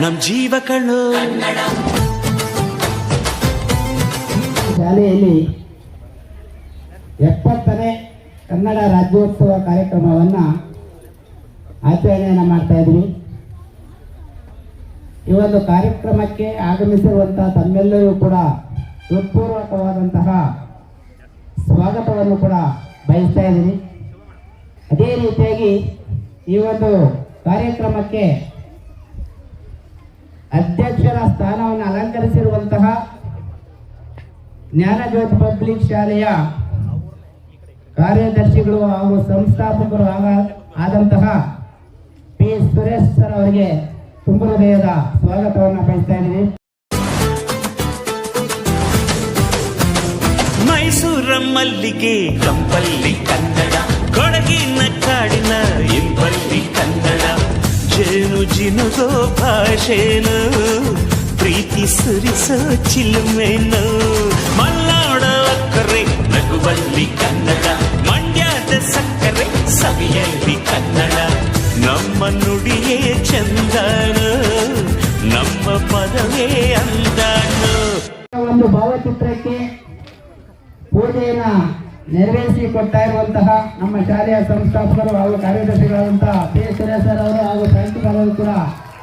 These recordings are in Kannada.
ನಮ್ ಜೀವ ಕಣ್ಣು. ಶಾಲೆಯಲ್ಲಿ 70ನೇ ಕನ್ನಡ ರಾಜ್ಯೋತ್ಸವ ಕಾರ್ಯಕ್ರಮವನ್ನು ಆಚರಣೆಯನ್ನು ಮಾಡ್ತಾ ಇದ್ವಿ. ಈ ಒಂದು ಕಾರ್ಯಕ್ರಮಕ್ಕೆ ಆಗಮಿಸಿರುವಂತಹ ತಮ್ಮೆಲ್ಲರೂ ಕೂಡ ಹೃತ್ಪೂರ್ವಕವಾದಂತಹ ಸ್ವಾಗತವನ್ನು ಕೂಡ ಬಯಸ್ತಾ ಇದ್ದೀನಿ. ಅದೇ ರೀತಿಯಾಗಿ ಈ ಒಂದು ಕಾರ್ಯಕ್ರಮಕ್ಕೆ ಅಧ್ಯಕ್ಷರ ಸ್ಥಾನವನ್ನು ಅಲಂಕರಿಸಿರುವಂತಹ ಜ್ಞಾನಜ್ಯೋತಿ ಪಬ್ಲಿಕ್ ಶಾಲೆಯ ಕಾರ್ಯದರ್ಶಿಗಳು ಹಾಗೂ ಸಂಸ್ಥಾಪಕರು ಆದಂತಹ ಪಿ ಸುರೇಶ್ ಸರ್ ಅವರಿಗೆ ತುಂಬ ಹೃದಯದ ಸ್ವಾಗತವನ್ನು ಬಯಸ್ತಾ ಇದ್ದೀನಿ. ಮೈಸೂರ ಮಲ್ಲಿಗೆ ಕಂಪಲ್ಲಿ ಕನ್ನಡ, ಕೊಡಗಿನ ಕಾಡಿನ ಇಂಪಲ್ಲಿ ಕನ್ನಡ, ಜೇನು ಜಿನುಗೋ ಭಾಷೆನು, ಪ್ರೀತಿ ಸುರಿಸೋ ಚಿಲುಮೆನು, ಮಲ್ನಾಡ ಅಕ್ಕರೆ ನಗುವಲ್ಲಿ ಕನ್ನಡ, ಮಂಡ್ಯದ ಸಕ್ಕರೆ ಸವಿಯಲ್ಲಿ ಕನ್ನಡ, ನಮ್ಮ ನುಡಿಯೇ ಚಂದನು, ನಮ್ಮ ಪದವೇ ಅಂದನು. ಒಂದು ಭಾವಚಿತ್ರಕ್ಕೆ ಪೂಜೆಯನ್ನ ನೆರವೇರಿಸಿಕೊಡ್ತಾ ಇರುವಂತಹ ನಮ್ಮ ಶಾಲೆಯ ಸಂಸ್ಥಾಪಕರು ಹಾಗೂ ಕಾರ್ಯದರ್ಶಿಗಳಾದಂತಹ ಪಿ ಸುರೇಶ್ ಸರ್ ಅವರು ಹಾಗೂ ಪ್ರಾಂಶುಪಾಲರು ಕೂಡ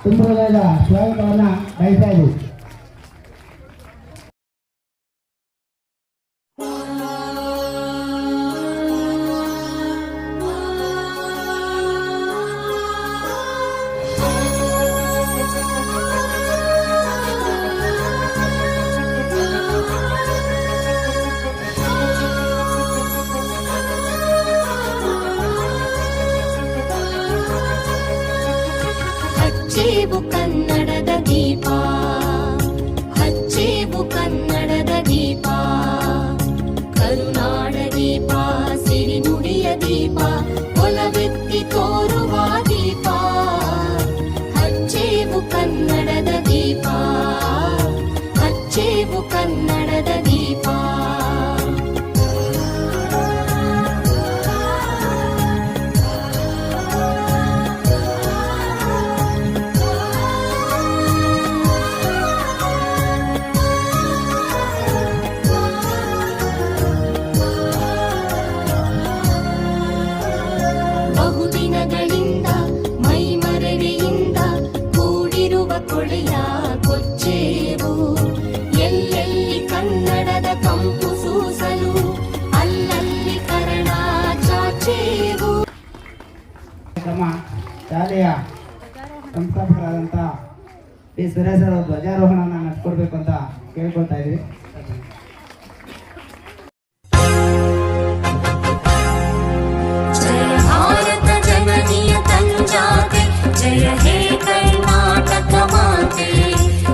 ತುಂಬ ಹೃದಯದ ಸ್ವಾಗತವನ್ನು ಬಯಸ್ತಾ ಇದ್ದೀವಿ. ಹಚ್ಚೇವು ಕನ್ನಡದ ದೀಪ, ಹಚ್ಚೇವು ಕನ್ನಡದ ದೀಪ, ಕರುನಾಡ ದೀಪ, ಸಿರಿನುಡಿಯ ದೀಪ, ಒಲವೆತ್ತಿ ತೋರುವ ದೀಪ, ಹಚ್ಚೇವು ಕನ್ನಡದ ದೀಪ, ಹಚ್ಚೇವು ಕನ್ನಡದ ದೀಪ. ಬಹುದಿನಗಳಿಂದ ಮೈಮರೆಯಿಂದ ಕೂಡಿರುವ ಕೊಳೆಯ ಕೊಚ್ಚೇವು, ಎಲ್ಲೆಲ್ಲಿ ಕನ್ನಡದ ಕಂಪು ಸೂಸಲು ಅಲ್ಲಲ್ಲಿ ಕರ್ಣ ಚಾಚೇವು. ನಮ್ಮ ಶಾಲೆಯ ಸಂಸ್ಥಾಪಕರಾದಂತಹ ಪಿ ಸುರೇಶ್ ಅವರು ಧ್ವಜಾರೋಹಣವನ್ನು ನಡೆಸ್ಕೊಡ್ಬೇಕು ಅಂತ ಕೇಳ್ಕೊಳ್ತಾ ಇದ್ದೀವಿ. ಜಯ ಹೇ ಕರ್ನಾಟಕ ಮಾತೆ,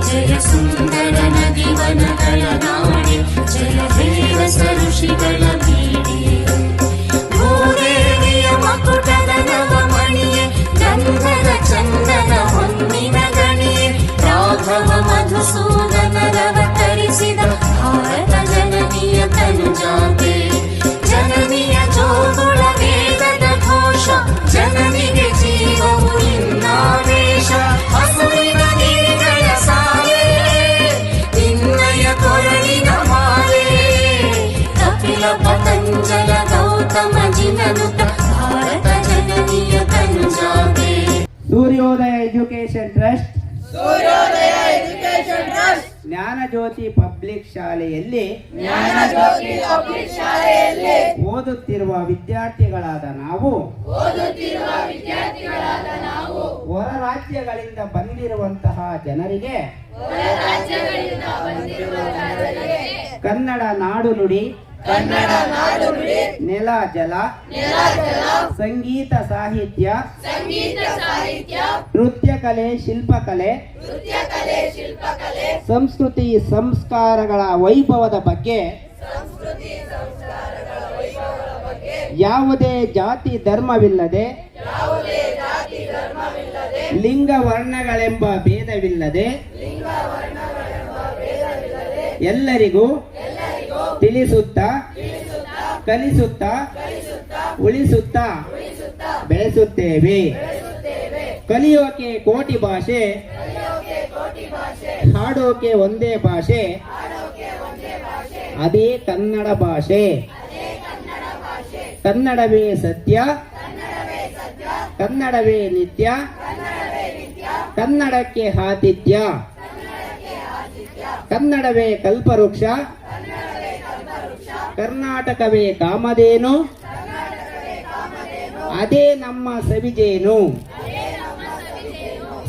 ಜಯ ಸುಂದರ ನದಿ ವನಗಳ ನಾಡೆ, ಜಯ ಹೇ ರಸ ಋಷಿಗಳ ಬೀಡೆ, ಭೂದೇವಿಯ ಮಕುಟದ ನವಮಣಿಯೇ, ಗಂಧದ ಚಂದನ ಹೊನ್ನಿನ ಗಣಿಯೇ, ರಾಘವ ಮಧುಸೂದನರವತರಿಸಿದ ಭಾರತ ಜನನಿಯ ತನುಜಾತೆ, ಜನನಿಯ ಜೋಗುಳ ವೇದದ ಘೋಷ, ಜನನಿಗೆ ಜೀವವು ಇನ್ನಾವೇಶ, ಹಸುವಿನ ನೀರಿಗಳ ಸಾಲೆ, ನಿನ್ನಯ ಕೊರಳಿನ ಮಾಲೆ, ಕಪಿಲ ಪತಂಜಲ ಗೌತಮ ಜಿನನುತ ಭಾರತ ಜನನಿಯ ತನುಜಾತೆ. ಸೂರ್ಯೋದಯ ಎಜುಕೇಶನ್ ಟ್ರಸ್ಟ್ ಜ್ಞಾನಜ್ಯೋತಿ ಪಬ್ಲಿಕ್ ಶಾಲೆಯಲ್ಲಿ ಓದುತ್ತಿರುವ ವಿದ್ಯಾರ್ಥಿಗಳಾದ ನಾವು ಹೊರ ರಾಜ್ಯಗಳಿಂದ ಬಂದಿರುವಂತಹ ಜನರಿಗೆ ಕನ್ನಡ ನಾಡು ನುಡಿ, ನೆಲ ಜಲ, ಸಂಗೀತ ಸಾಹಿತ್ಯ, ನೃತ್ಯ ಕಲೆ, ಶಿಲ್ಪಕಲೆ, ಸಂಸ್ಕೃತಿ ಸಂಸ್ಕಾರಗಳ ವೈಭವದ ಬಗ್ಗೆ ಯಾವುದೇ ಜಾತಿ ಧರ್ಮವಿಲ್ಲದೆ, ಲಿಂಗ ವರ್ಣಗಳೆಂಬ ಭೇದವಿಲ್ಲದೆ ಎಲ್ಲರಿಗೂ ತಿಳಿಸುತ್ತಾ ಕಲಿಸುತ್ತಾ ಉಳಿಸುತ್ತಾ ಬೆಳೆಸುತ್ತೇವೆ. ಕಲಿಯೋಕೆ ಕೋಟಿ ಭಾಷೆ, ಹಾಡೋಕೆ ಒಂದೇ ಭಾಷೆ, ಅದೇ ಕನ್ನಡ ಭಾಷೆ. ಕನ್ನಡವೇ ಸತ್ಯ, ಕನ್ನಡವೇ ನಿತ್ಯ, ಕನ್ನಡಕ್ಕೆ ಆತಿಥ್ಯ. ಕನ್ನಡವೇ ಕಲ್ಪವೃಕ್ಷ, ಕರ್ನಾಟಕವೇ ಕಾಮಧೇನು, ಅದೇ ನಮ್ಮ ಸವಿಜೇನು.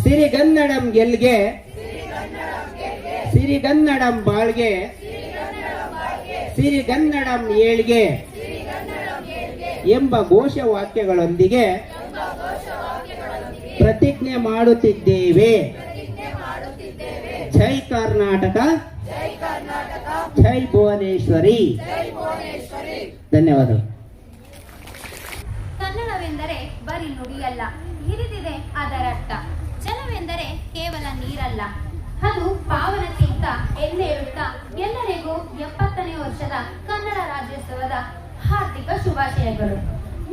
ಸಿರಿಗನ್ನಡಂ ಗೆಲ್ಗೆ, ಸಿರಿಗನ್ನಡಂ ಬಾಳ್ಗೆ, ಸಿರಿಗನ್ನಡಂ ಏಳ್ಗೆ ಎಂಬ ಘೋಷವಾಕ್ಯಗಳೊಂದಿಗೆ ಪ್ರತಿಜ್ಞೆ ಮಾಡುತ್ತಿದ್ದೇವೆ. ಜೈ ಕರ್ನಾಟಕ, ಜೈ ಭುವನೇಶ್ವರಿ. ಧನ್ಯವಾದಗಳು. ಕನ್ನಡವೆಂದರೆ ಬರೀ ನುಡಿಯಲ್ಲ, ಹಿರಿದಿದೆ ಅದರರ್ಥ. ಜಲವೆಂದರೆ ಕೇವಲ ನೀರಲ್ಲ, ಅದು ಪಾವನಕ್ಕಿಂತ ಎನ್ನೇಳುತ್ತಾ ಎಲ್ಲರಿಗೂ 70ನೇ ವರ್ಷದ ಕನ್ನಡ ರಾಜ್ಯೋತ್ಸವದ ಹಾರ್ದಿಕ ಶುಭಾಶಯಗಳು.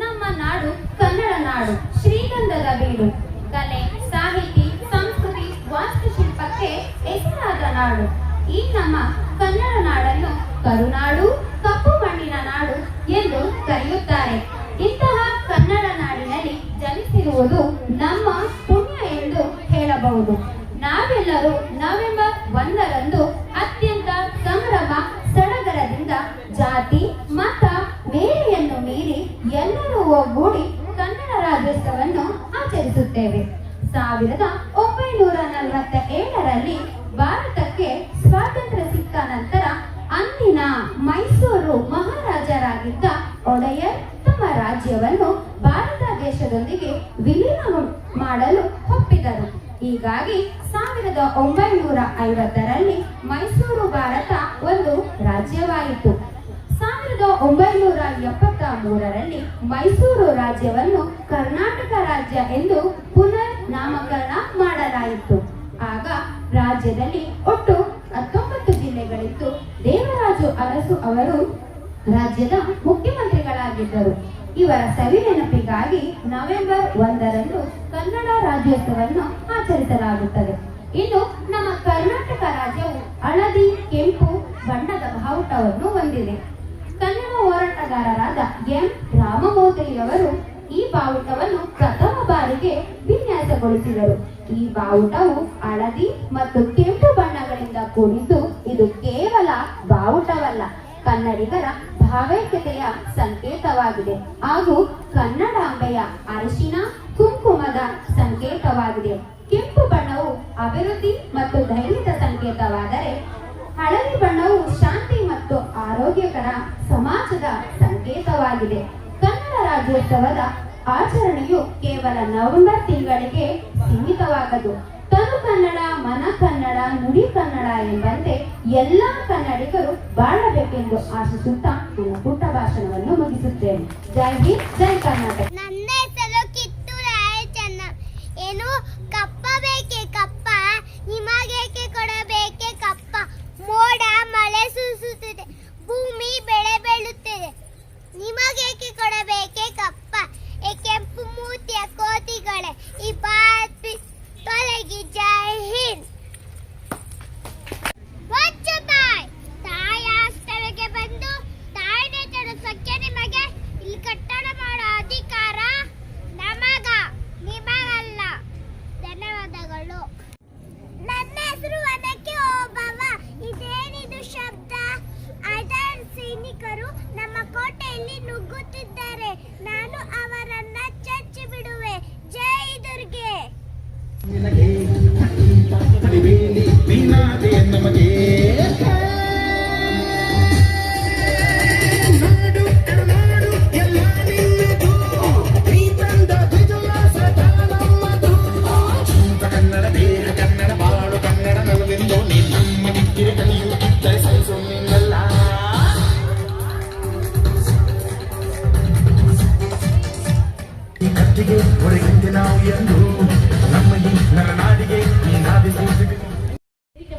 ನಮ್ಮ ನಾಡು ಕನ್ನಡ ನಾಡು, ಶ್ರೀಗಂಧದ ಬೀಡು. ಕಲೆ, ಸಾಹಿತಿ, ಸಂಸ್ಕೃತಿ, ವಾಸ್ತುಶಿಲ್ಪಕ್ಕೆ ಹೆಸರಾದ ನಾಡು. ಈ ನಮ್ಮ ಕನ್ನಡ ನಾಡನ್ನು ಕರುನಾಡು, ಕಪ್ಪು ಮಣ್ಣಿನ ನಾಡು ಎಂದು ಕರೆಯುತ್ತಾರೆ. ಇಂತಹ ಕನ್ನಡ ನಾಡಿನಲ್ಲಿ ಜನಿಸಿರುವುದು ನಮ್ಮ ಪುಣ್ಯ ಎಂದು ಹೇಳಬಹುದು. ನಾವೆಲ್ಲರೂ ನವೆಂಬರ್ 1ರಂದು ಅತ್ಯಂತ ಸಂಭ್ರಮ ಸಡಗರದಿಂದ ಜಾತಿ ಮತ ಬೇರೆಯನ್ನು ಮೀರಿ ಎಲ್ಲರೂ ಒಗ್ಗೂಡಿ ಕನ್ನಡ ರಾಜ್ಯೋತ್ಸವವನ್ನು ಆಚರಿಸುತ್ತೇವೆ. 1947ರಲ್ಲಿ ಭಾರತಕ್ಕೆ ಸ್ವಾತಂತ್ರ್ಯ ಸಿಕ್ಕ ನಂತರ ಅಂದಿನ ಮೈಸೂರು ಮಹಾರಾಜರಾಗಿದ್ದ ಒಡೆಯರ್ ತಮ್ಮ ರಾಜ್ಯವನ್ನು ಭಾರತ ದೇಶದೊಂದಿಗೆ ವಿಲೀನ ಮಾಡಲು ಒಪ್ಪಿದರು. ಹೀಗಾಗಿ 1950ರಲ್ಲಿ ಮೈಸೂರು ಭಾರತ ಒಂದು ರಾಜ್ಯವಾಯಿತು. 1973ರಲ್ಲಿ ಮೈಸೂರು ರಾಜ್ಯವನ್ನು ಕರ್ನಾಟಕ ರಾಜ್ಯ ಎಂದು ಪುನರ್ ನಾಮಕರಣ ಮಾಡಲಾಯಿತು. ಆಗ ರಾಜ್ಯದಲ್ಲಿ ಒಟ್ಟು 19 ಜಿಲ್ಲೆಗಳಿತ್ತು. ದೇವರಾಜು ಅರಸು ಅವರು ರಾಜ್ಯದ ಮುಖ್ಯಮಂತ್ರಿಗಳಾಗಿದ್ದರು. ಇವರ ಸವಿ ನೆನಪಿಗಾಗಿ ನವೆಂಬರ್ 1ರಂದು ಕನ್ನಡ ರಾಜ್ಯೋತ್ಸವವನ್ನು ಆಚರಿಸಲಾಗುತ್ತದೆ. ಇನ್ನು ನಮ್ಮ ಕರ್ನಾಟಕ ರಾಜ್ಯವು ಹಳದಿ ಕೆಂಪು ಬಣ್ಣದ ಬಾವುಟವನ್ನು ಹೊಂದಿದೆ. ಕನ್ನಡ ಹೋರಾಟಗಾರರಾದ ಎಂ ರಾಮಮೂರ್ತಿಯವರು ಈ ಬಾವುಟವನ್ನು ಪ್ರಥಮ ಬಾರಿಗೆ ವಿನ್ಯಾಸಗೊಳಿಸಿದರು. ಈ ಬಾವುಟವು ಹಳದಿ ಮತ್ತು ಕೆಂಪು ಬಣ್ಣಗಳಿಂದ ಕೂಡಿದ್ದು ಇದು ಕೇವಲ ಬಾವುಟವಲ್ಲ, ಕನ್ನಡಿಗರ ಭಾವೈಕ್ಯತೆಯ ಸಂಕೇತವಾಗಿದೆ ಹಾಗೂ ಕನ್ನಡಾಂಬೆಯ ಅರಿಶಿನ ಕುಂಕುಮದ ಸಂಕೇತವಾಗಿದೆ. ಕೆಂಪು ಬಣ್ಣವು ಅಭಿವೃದ್ಧಿ ಮತ್ತು ಧೈರ್ಯದ ಸಂಕೇತವಾದರೆ ಹಳದಿ ಬಣ್ಣವು ಶಾಂತಿ ಮತ್ತು ಆರೋಗ್ಯಕರ ಸಮಾಜದ ಸಂಕೇತವಾಗಿದೆ. ಕನ್ನಡ ರಾಜ್ಯೋತ್ಸವದ ಆಚರಣೆಯು ಕೇವಲ ನವೆಂಬರ್ ತಿಂಗಳಿಗೆ ಸೀಮಿತವಾಗದು. ತನು ಕನ್ನಡ, ಮನ ಕನ್ನಡ, ನುಡಿ ಕನ್ನಡ ಎಂಬಂತೆ ಎಲ್ಲಾ ಕನ್ನಡಿಗರು ಬಾಳಬೇಕೆಂದು ಆಶಿಸುತ್ತಾ ನನ್ನ ಪುಟ್ಟ ಭಾಷಣವನ್ನು ಮುಗಿಸುತ್ತೇನೆ. ಜೈ ಹಿಂದ್, ಜೈ ಕರ್ನಾಟಕ. ನನ್ನ ಹೆಸರು ಕಿತ್ತೂರು ರಾಯಚನ್ನ. ಏನು ಕಪ್ಪ ಬೇಕೆ ಕಪ್ಪ, ನಿಮಗೇಕೆ ಕೊಡಬೇಕೆ ಕಪ್ಪ? ಮೋಡ ಮಳೆ ಸುರಿಸುತ್ತಿದೆ, ಭೂಮಿ ಬೆಳೆ ಬೆಳೆಯುತ್ತಿದೆ, ನಿಮಗೇಕೆ ಕೊಡಬೇಕೆ ಕಪ್ಪ? ಕೆಂಪು ಮೂತಿಯ ಕೋತಿಗಳೇ, ಈ ಭಾರತ ತೊಲಗಿ. ಜೈ ಹಿಂದ್. ತಾಯ ಸ್ಥಳಕ್ಕೆ ಬಂದು ತಾಯಿನೇ ತಡಿಸೋಕೆ ನಿಮಗೆ ಇಲ್ಲಿ ಕಟ್ಟಡ ಮಾಡೋ ಅಧಿಕಾರ ನಿಮಗಲ್ಲ. ಧನ್ಯವಾದಗಳು. ನನ್ನ ಹೆಸರು ವನಕ್ಕೆ ಓಬವ್ವ. ಇದೇನಿದು ಶಬ್ದ? ಅದರ್ ಸೈನಿಕರು ನಮ್ಮ ಕೋಟೆಯಲ್ಲಿ ನುಗ್ಗುತ್ತಿದ್ದಾರೆ. ನಾನು ಅವರನ್ನ ಚಚ್ಚಿ ಬಿಡುವೆ. ಜೈ ದುರ್ಗೆ.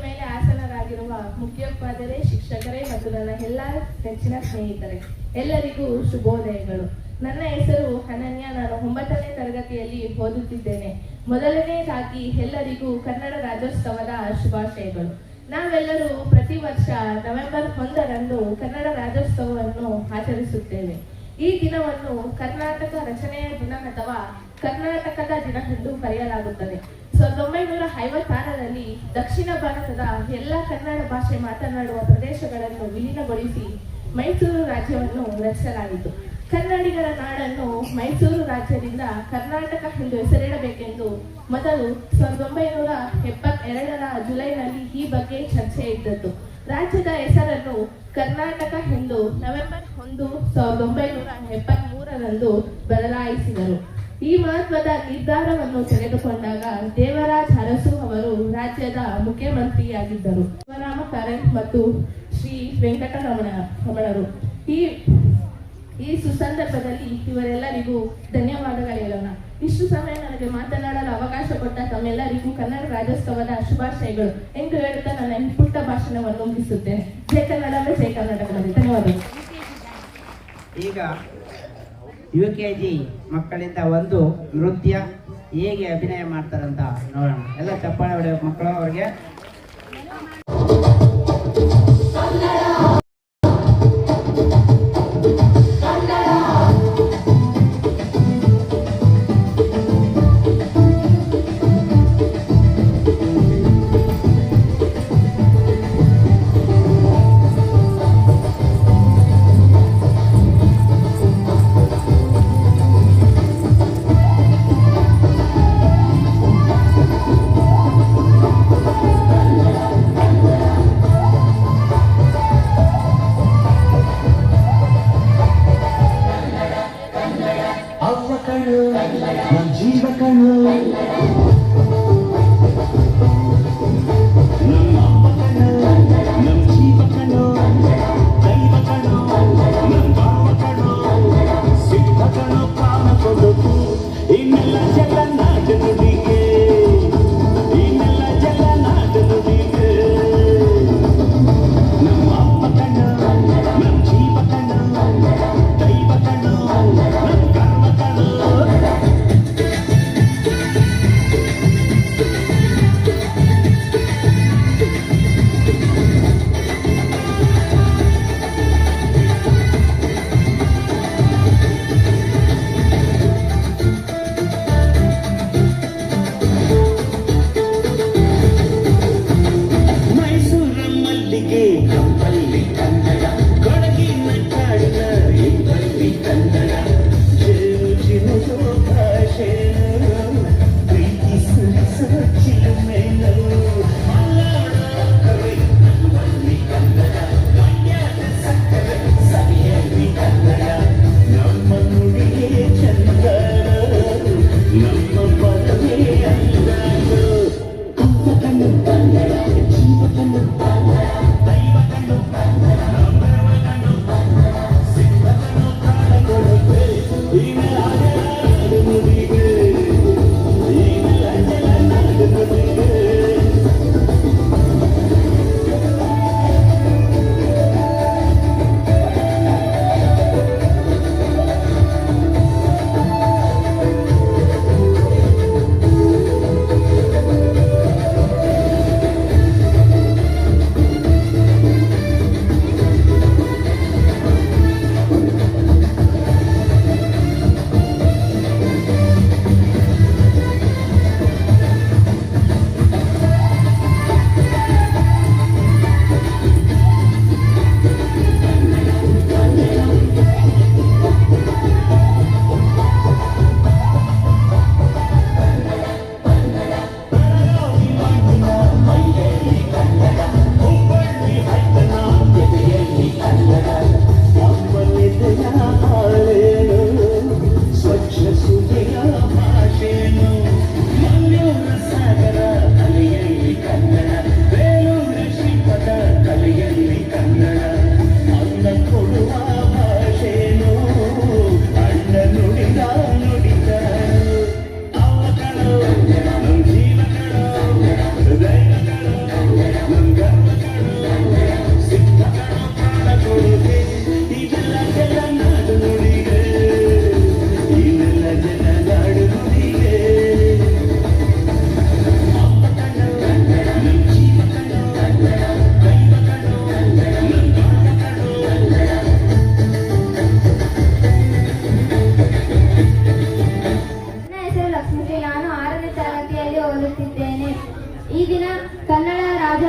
ಮೇಲೆ ಆಸನರಾಗಿರುವ ಮುಖ್ಯೋಪಾಧ್ಯಾಯರೇ, ಶಿಕ್ಷಕರೇ ಮತ್ತು ನನ್ನ ಎಲ್ಲ ನೆಚ್ಚಿನ ಸ್ನೇಹಿತರೆ, ಎಲ್ಲರಿಗೂ ಶುಭೋದಯಗಳು. ನನ್ನ ಹೆಸರು ಅನನ್ಯ. ನಾನು 9ನೇ ತರಗತಿಯಲ್ಲಿ ಓದುತ್ತಿದ್ದೇನೆ. ಮೊದಲನೇದಾಗಿ ಎಲ್ಲರಿಗೂ ಕನ್ನಡ ರಾಜ್ಯೋತ್ಸವದ ಶುಭಾಶಯಗಳು. ನಾವೆಲ್ಲರೂ ಪ್ರತಿ ವರ್ಷ ನವೆಂಬರ್ 1ರಂದು ಕನ್ನಡ ರಾಜ್ಯೋತ್ಸವವನ್ನು ಆಚರಿಸುತ್ತೇವೆ. ಈ ದಿನವನ್ನು ಕರ್ನಾಟಕ ರಚನೆಯ ದಿನ ಅಥವಾ ಕರ್ನಾಟಕದ ದಿನ ಎಂದು ಕರೆಯಲಾಗುತ್ತದೆ. 1956ರಲ್ಲಿ ದಕ್ಷಿಣ ಭಾರತದ ಎಲ್ಲ ಕನ್ನಡ ಭಾಷೆ ಮಾತನಾಡುವ ಪ್ರದೇಶಗಳನ್ನು ವಿಲೀನಗೊಳಿಸಿ ಮೈಸೂರು ರಾಜ್ಯವನ್ನು ರಚಿಸಲಾಯಿತು. ಕನ್ನಡಿಗರ ನಾಡನ್ನು ಮೈಸೂರು ರಾಜ್ಯದಿಂದ ಕರ್ನಾಟಕ ಎಂದು ಹೆಸರಿಡಬೇಕೆಂದು ಮೊದಲು 1972ರ ಜುಲೈನಲ್ಲಿ ಈ ಬಗ್ಗೆ ಚರ್ಚೆ ಇದ್ದದ್ದು. ರಾಜ್ಯದ ಹೆಸರನ್ನು ಕರ್ನಾಟಕ ಎಂದು ನವೆಂಬರ್ 1, 1973ರಂದು ಬದಲಾಯಿಸಿದರು. ಈ ಮಹತ್ವದ ನಿರ್ಧಾರವನ್ನು ತೆಗೆದುಕೊಂಡಾಗ ದೇವರಾಜ ಅರಸು ಅವರು ರಾಜ್ಯದ ಮುಖ್ಯಮಂತ್ರಿಯಾಗಿದ್ದರು. ಶಿವರಾಮ ಕಾರಂತ್ ಮತ್ತು ಶ್ರೀ ವೆಂಕಟರಮಣರು. ಈ ಸುಸಂದರ್ಭದಲ್ಲಿ ಇವರೆಲ್ಲರಿಗೂ ಧನ್ಯವಾದಗಳು ಹೇಳೋಣ. ಇಷ್ಟು ಸಮಯ ನನಗೆ ಮಾತನಾಡಲು ಅವಕಾಶ ಕೊಟ್ಟ ತಮ್ಮೆಲ್ಲರಿಗೂ ಕನ್ನಡ ರಾಜ್ಯೋತ್ಸವದ ಶುಭಾಶಯಗಳು ಎಂದು ಹೇಳುತ್ತಾ ನನ್ನ ಈ ಪುಟ್ಟ ಭಾಷಣವನ್ನು ಮುಗಿಸುತ್ತೇನೆ. ಜೈ ಕನ್ನಡ ಅಂದ್ರೆ ಜೈ ಕರ್ನಾಟಕದಲ್ಲಿ. ಧನ್ಯವಾದಗಳು. ಈಗ UKG ಮಕ್ಕಳಿಂದ ಒಂದು ನೃತ್ಯ ಹೇಗೆ ಅಭಿನಯ ಮಾಡ್ತಾರಂತ ನೋಡೋಣ. ಎಲ್ಲ ಚಪ್ಪಾಳೆ ಹೊಡೆಯಬೇಕು ಮಕ್ಕಳು. ಅವ್ರಿಗೆ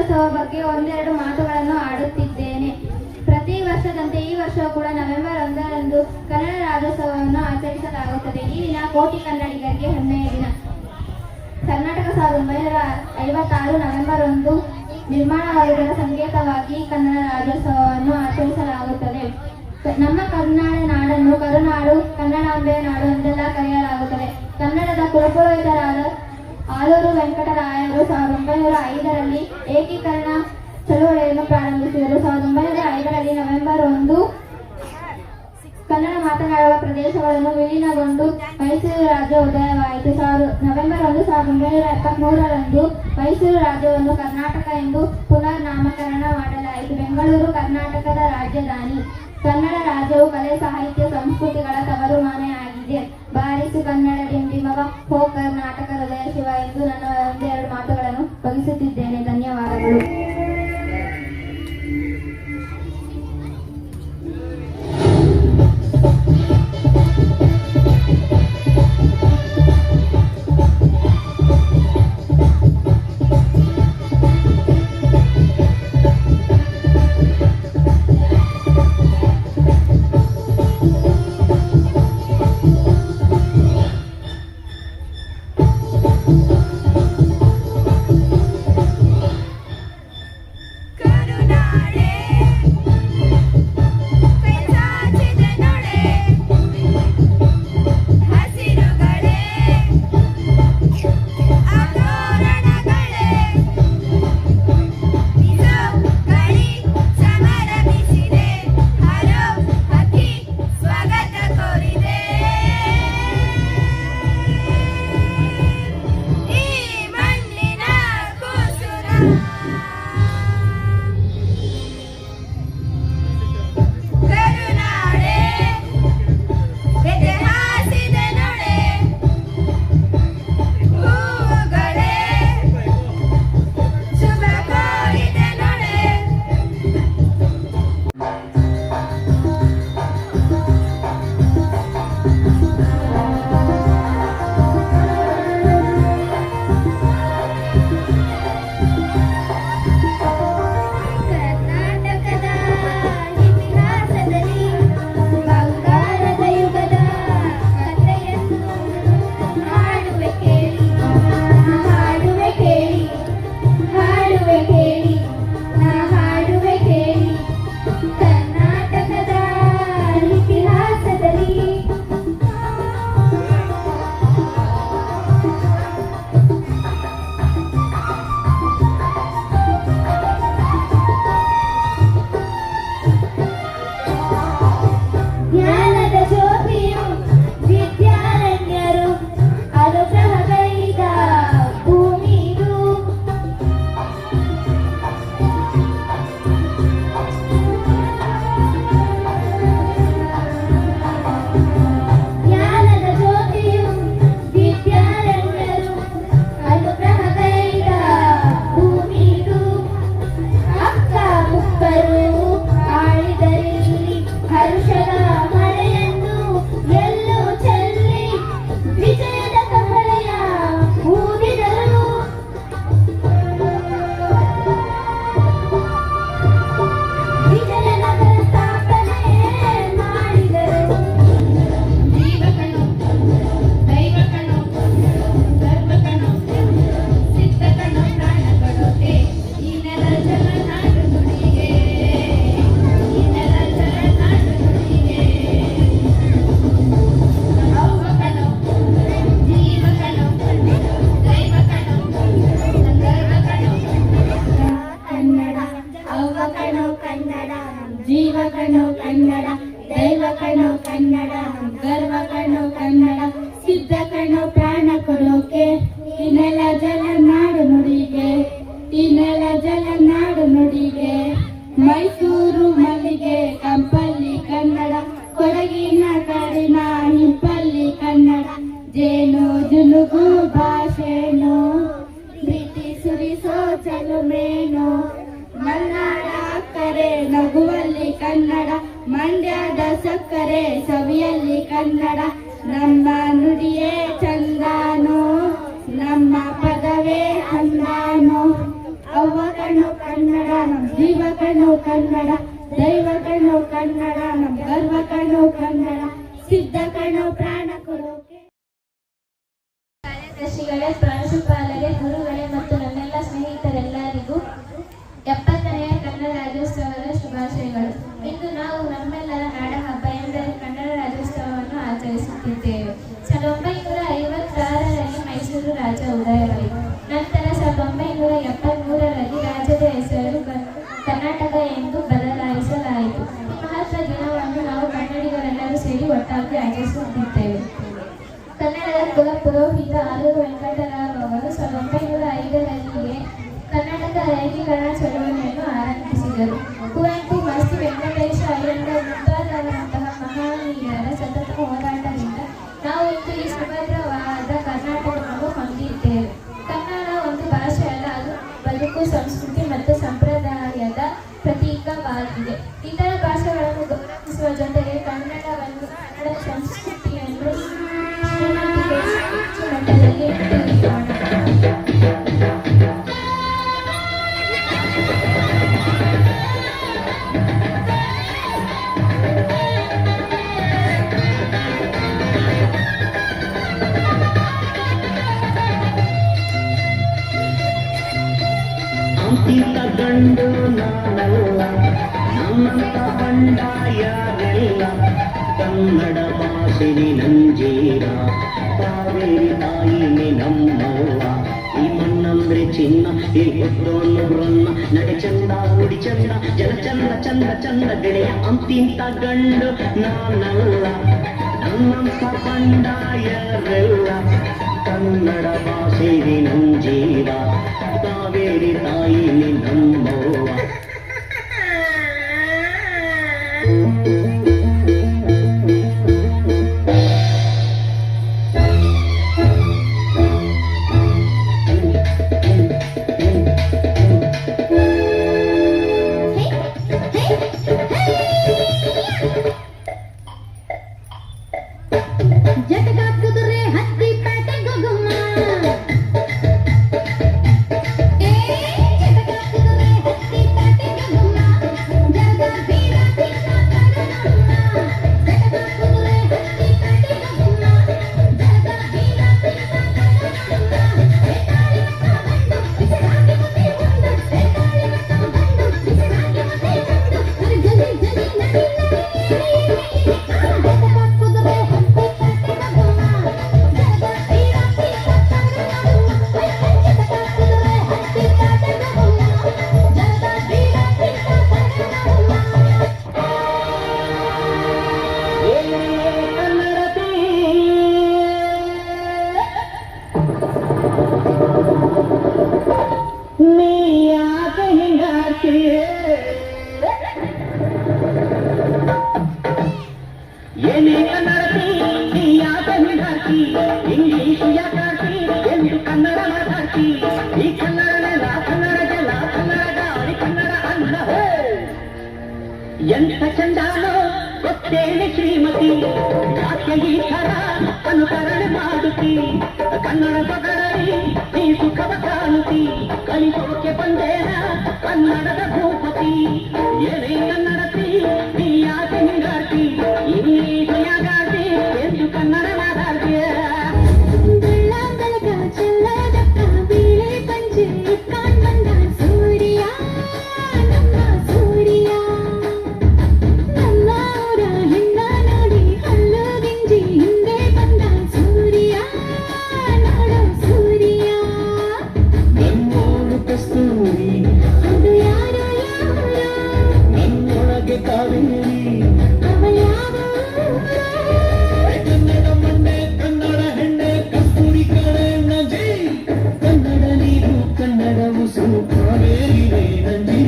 ರಾಜ್ಯೋತ್ಸವ ಬಗ್ಗೆ ಒಂದೆರಡು ಮಾತುಗಳನ್ನು ಆಡುತ್ತಿದ್ದೇನೆ. ಪ್ರತಿ ವರ್ಷದಂತೆ ಈ ವರ್ಷವೂ ಕೂಡ ನವೆಂಬರ್ 1ರಂದು ಕನ್ನಡ ರಾಜ್ಯೋತ್ಸವವನ್ನು ಆಚರಿಸಲಾಗುತ್ತದೆ. ಈ ದಿನ ಕೋಟಿ ಕನ್ನಡಿಗರಿಗೆ ಹೆಮ್ಮೆಯ ದಿನ. ಕರ್ನಾಟಕ 1956 ನವೆಂಬರ್ 1 ನಿರ್ಮಾಣವಾಗುವುದರ ಸಂಕೇತವಾಗಿ ಕನ್ನಡ ರಾಜ್ಯೋತ್ಸವವನ್ನು ಆಚರಿಸಲಾಗುತ್ತದೆ. ನಮ್ಮ ಕರ್ನಾಡ ನಾಡನ್ನು ಕರುನಾಡು, ಕನ್ನಡಾಂಬೆಯ ನಾಡು ಎಂದೆಲ್ಲ ಕರೆಯಲಾಗುತ್ತದೆ. ಕನ್ನಡದ ಕುಲಪುರೋಹಿತರಾದ ಆಲೂರು ವೆಂಕಟರಾಯರು 1905ರಲ್ಲಿ ಏಕೀಕರಣ ಚಳುವಳಿಯನ್ನು ಪ್ರಾರಂಭಿಸಿದರು. 1905ರಲ್ಲಿ ನವೆಂಬರ್ 1 ಕನ್ನಡ ಮಾತನಾಡುವ ಪ್ರದೇಶಗಳನ್ನು ವಿಲೀನಗೊಂಡು ಮೈಸೂರು ರಾಜ್ಯ ಉದಯವಾಯಿತು. ನವೆಂಬರ್ 1, 1973ರಂದು ಮೈಸೂರು ರಾಜ್ಯವನ್ನು ಕರ್ನಾಟಕ ಎಂದು ಪುನರ್ ನಾಮಕರಣ ಮಾಡಲಾಯಿತು. ಬೆಂಗಳೂರು ಕರ್ನಾಟಕದ ರಾಜಧಾನಿ. ಕನ್ನಡ ರಾಜ್ಯವು ಕಲೆ, ಸಾಹಿತ್ಯ, ಸಂಸ್ಕೃತಿಗಳ ತವರು ಮನೆಯಾಗಿದೆ. ಬಾರಿಸು ಕನ್ನಡ ಡಿಂಡಿಮವ, ಹೋ ಕರ್ನಾಟಕ ಹೃದಯ ಶಿವ ಎಂದು ನನ್ನ ಒಂದೆರಡು ಮಾತುಗಳನ್ನು ಮುಗಿಸುತ್ತಿದ್ದೇನೆ. ಧನ್ಯವಾದಗಳು. ಜೀವ ಕಣೋ ಕನ್ನಡ, ದೈವ ಕಣೋ ಕನ್ನಡ, ಗರ್ವ ಕಣೋ ಕನ್ನಡ, ಸಿದ್ಧ ಕಣೋ ಪ್ರಾಣ ಕೊಡೋಕೆ, ಈ ನೆಲ ಜಲ ನಾಡು ನುಡಿಗೆ, ಈ ನೆಲ ಜಲ ನಾಡು ನುಡಿಗೆ. ಮೈಸೂರು ಮಲ್ಲಿಗೆ ಕಂಪಲ್ಲಿ ಕನ್ನಡ, ಕೊಡಗಿನ ಕಾಡಿನ ಹಿಂಪಲ್ಲಿ ಕನ್ನಡ, ಜೇನು ಜುನುಗು ಭಾಷೆನು, ಪ್ರೀತಿ ಸುರಿಸೋ ಚಲುಮೇನು, ಮಲ್ನಾಡ ಅಕ್ಕರೆ ನಗುವಲ್ಲಿ ಕನ್ನಡ, ಮಂಡ್ಯದ ಸಕ್ಕರೆ ಸವಿಯಲ್ಲಿ ಕನ್ನಡ. ನಮ್ಮ ನುಡಿಯೇ ಚಂದಾನು, ನಮ್ಮ ಪದವೇ ಅಂದಾನು, ಅವ್ವ ಕಣ್ಣು ಕನ್ನಡ ನಮ್ ಜೀವ ಕಣ್ಣು ಕನ್ನಡ ದೈವ ಕಣ್ಣು ಕನ್ನಡ ನಮ್ ಗರ್ವ ಕಣ್ಣು ಕನ್ನಡ ಸಿದ್ಧ ಕಣ್ಣು ಪ್ರಾಣ ಕೊಡೋಕೆ. ಕಾರ್ಯದರ್ಶಿಗಳೇ, ಪ್ರಾಂಶುಪಾಲರೇ, ಗುರುಗಳೇ ಮತ್ತು ನನ್ನೆಲ್ಲ ಸ್ನೇಹಿತರೆಲ್ಲರಿಗೂ 70ನೇ ಕನ್ನಡ ರಾಜ್ಯೋತ್ಸವದ ಶುಭಾಶಯಗಳು. ಇಂದು ನಾವು ನಮ್ಮೆಲ್ಲರ ನಾಡ ಹಬ್ಬ ಎಂದರೆ ಕನ್ನಡ ರಾಜ್ಯೋತ್ಸವವನ್ನು ಆಚರಿಸುತ್ತಿದ್ದೇವೆ. 1956ರಲ್ಲಿ ಮೈಸೂರು ರಾಜ್ಯ ಉದಯವಾಯಿತು. ನಂತರ 1973ರಲ್ಲಿ ರಾಜ್ಯದ ಹೆಸರು ಕರ್ನಾಟಕ ಎಂದು ಬದಲಾಯಿಸಲಾಯಿತು. ಈ ಮಹತ್ವ ದಿನವನ್ನು ನಾವು ಕನ್ನಡಿಗರೆಲ್ಲರೂ ಸೇರಿ ಒಟ್ಟಾಗಿ ಆಚರಿಸುತ್ತಿದ್ದೇವೆ. ಕನ್ನಡದ ಕುಲ ಪುರೋಹಿತ ಆಲೂರು ವೆಂಕಟರಾವ್ ಅವರು 1905ರಲ್ಲಿಯೇ ಕರ್ನಾಟಕ ಏಕೀಕರಣ ಚಳವಳಿಯನ್ನು ಆರಂಭಿಸಿದರು. ಕುವೆಂಪು, ಮಸ್ತಿ ವೆಂಕಟೇಶ ಅಯ್ಯಂಗಾರ್ ಮುಂತಾದವರಂತಹ ಮಹನೀಯರ ಸತತ ಹೋರಾಟದಿಂದ ನಾವು ಇಂದು ಈ ಸುಭದ್ರವಾದ ಕರ್ನಾಟಕವನ್ನು ಹೊಂದಿದ್ದೇವೆ. ಕನ್ನಡ ಒಂದು ಭಾಷೆ ಅಲ್ಲ, ಅದು ಬದುಕು, ಸಂಸ್ಕೃತಿ ಮತ್ತು ಸಂಪ್ರದಾಯದ ಪ್ರತೀಕವಾಗಿದೆ. ಇತರ ಭಾಷೆಗಳನ್ನು ಗೌರವಿಸುವ ಜೊತೆಗೆ ಕನ್ನಡವನ್ನು, ಕನ್ನಡ ಸಂಸ್ಕೃತಿಯನ್ನು ಹೆಚ್ಚು ಮಟ್ಟದಲ್ಲಿ ತಿಳಿಸೋಣ. ಅಂತಿತ ಗಂಡು ನಾನಲ್ಲ, ನಮ್ಮಂತ ಬಂಡಾಯರೆಲ್ಲ ಕನ್ನಡ ಭಾಷೆನಿ ನಂಜೀರ, ಕಾವೇರಿ ತಾಯಿನಿ ನಮ್ಮವ್ವ. ಈ ಮಣ್ಣಂದ್ರೆ ಚಿನ್ನ, ಈ ಹುಟ್ಟೋನ್ನೊಬ್ರನ್ನ, ನಡೆ ಚಂದ ನುಡಿ ಚಂದ, ಜನ ಚಂದ ಚಂದ ಚಂದ ಗೆಳೆಯ. ಅಂತಿಂತ ಗಂಡು ನಾನಲ್ಲ, ನಮ್ಮಂತ ಬಂಡಾಯರೆಲ್ಲ ಕನ್ನಡ ಭಾಷೆನಿ ನಂಜೀರ, ಕಾವೇರಿ ತಾಯಿನಿ ನಮ್ಮವ್ವ. ಜಟಕ ಕುದುರೆ ಹತ್ತಿ ಪೇಟೆ ಗೊಗುಮ್ಮ, ಜಟಕ ಕುದುರೆ ಹತ್ತಿ ಪೇಟೆ ಗೊಗುಮ್ಮ, ಜಗ ಬೀರ ತಿನ್ನ ಕರನಮ್ಮ. ಜಟಕ ಕುದುರೆ ಹತ್ತಿ ಪೇಟೆ ಗೊಗುಮ್ಮ, ಜಗ ಬೀರ ತಿನ್ನ ಕರನಮ್ಮ. ಬೇತಾಳಿ ಮತ ಬಂದು ಬಿಸಿರಾಗಿ ಮುದ್ದೆ ಉಂಡು, ಬೇತಾಳಿ ಮತ ಬಂದು ಬಿಸಿರಾಗಿ ಮುದ್ದೆ ಉಂಡು, ಅರೆ ಜಲಿ ಜಲಿ ನಡಿ ನಡಿ. ಜಟಕ ಕುದುರೆ ಹತ್ತಿ ಪೇಟೆ ಗೊಗುಮ್ಮ, ಜಗ ಬೀರ ತಿನ್ನ ಕರನಮ್ಮ. ಜಟಕ ಕುದುರೆ ಹತ್ತಿ ಪೇಟೆ ಗೊಗುಮ್ಮ, ಜಗ ಬೀರ ತಿನ್ನ ಕರನಮ್ಮ. ಕನ್ನಡತಿ ನೀ ಯಾಕೆ ಹಿಂಗಾಡ್ತಿ, ಏನೇ ಕನ್ನಡತಿ ನೀ ಯಾಕೆ ಹಿಂಗಾಡ್ತಿ, ಇಂಗ್ಲೀಷ್ ಯಾಕಾಡ್ತಿ ಎಂದು ಕನ್ನಡ ಮಾತಾಡ್ತಿ. ಈ ಕನ್ನಡ ನೆಲ, ಕನ್ನಡ ಜಲ, ಕನ್ನಡ ಗಾಳಿ, ಕನ್ನಡ ಅನ್ನ. ಎಂಥ ಚಂದಾನೋ ಗೊತ್ತೇನೆ ಶ್ರೀಮತಿ, ಯಾಕೆ ಈ ಥರ ಅನುಕರಣೆ ಮಾಡುತ್ತಿ. ಕನ್ನಡ ಸೊಗಡರಿ ನೀ ಸುಖವ ಕಾಣುತ್ತಿ, ಕಲಿಸೋಕೆ ಬಂದೇನ ಕನ್ನಡದ ಭೂಪತಿ. ಏನೇ ಕನ್ನಡತಿ ನೀ ಯಾಕೆ ಹಿಂಗಾಡ್ತಿ, ಇಂಗ್ಲೀಷ್ ಯಾಕಾಡ್ತಿ ಎಂದು ಕನ್ನಡ ಮಾತಾಡ್ತೀಯ. ಬೆಳ್ಳಂಬೆಳಗ ಚೆಲ್ಲದಕ್ಕ ಬೀಳೆ ಪಂಚೆ ಕಾಣ್ ಬಂದ ಸೂರ್ಯ, ನಮ್ಮ ಸೂರ್ಯ. ನಮ್ಮ ಊರ ಹೆಣ್ಣ ನೋಡಿ ಹಲ್ಲು ಗಿಂಜಿ ಹಿಂದೆ ಬಂದ ಸೂರ್ಯ, ನೋಡೋ ಸೂರ್ಯ. ನನ್ನೋಡು ಕಸ್ತೂರಿ, ಅದು ಯಾರೋ ಯಾರೋ, ನನ್ನೊಳಗೆ ಕಾವೇರಿ. ಅವ ಯಾವ ಊರೋ? ಕನ್ನಡ ಮಣ್ಣೆ, ಕನ್ನಡ ಹೆಣ್ಣೆ, ಕಸ್ತೂರಿ ಕಡೆ ನಂಜಿ. ಕನ್ನಡ ನೀರು, ಕನ್ನಡ ಉಸಿರು, ಕಾವೇರಿನೇ ನಂಜಿ.